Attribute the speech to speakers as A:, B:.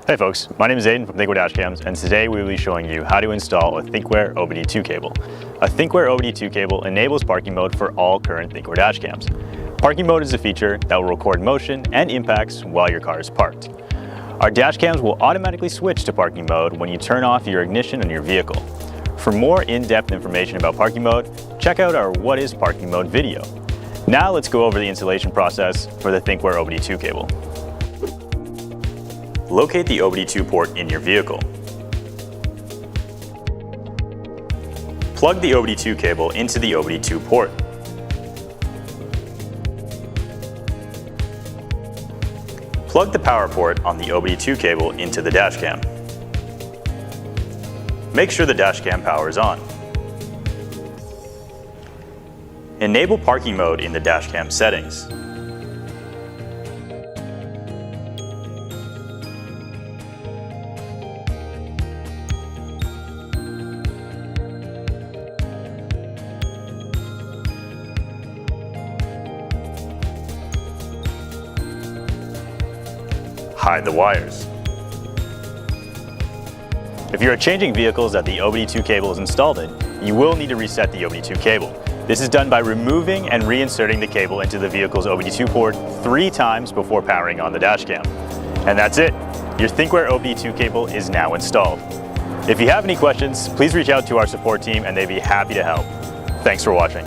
A: Hey folks, my name is Aiden from Thinkware Dash Cams, and today we will be showing you how to install a Thinkware OBD-II cable. A Thinkware OBD-II cable enables parking mode for all current Thinkware Dash Cams. Parking mode is a feature that will record motion and impacts while your car is parked. Our dash cams will automatically switch to parking mode when you turn off your ignition on your vehicle. For more in-depth information about parking mode, check out our What is Parking Mode video. Now let's go over the installation process for the Thinkware OBD-II cable. Locate the OBD-II port in your vehicle. Plug the OBD-II cable into the OBD-II port. Plug the power port on the OBD-II cable into the dash cam. Make sure the dash cam power is on. Enable parking mode in the dash cam settings. Hide the wires. If you are changing vehicles that the OBD-II cable is installed in, you will need to reset the OBD-II cable. This is done by removing and reinserting the cable into the vehicle's OBD-II port 3 times before powering on the dash cam. And that's it. Your Thinkware OBD-II cable is now installed. If you have any questions, please reach out to our support team and they'd be happy to help. Thanks for watching.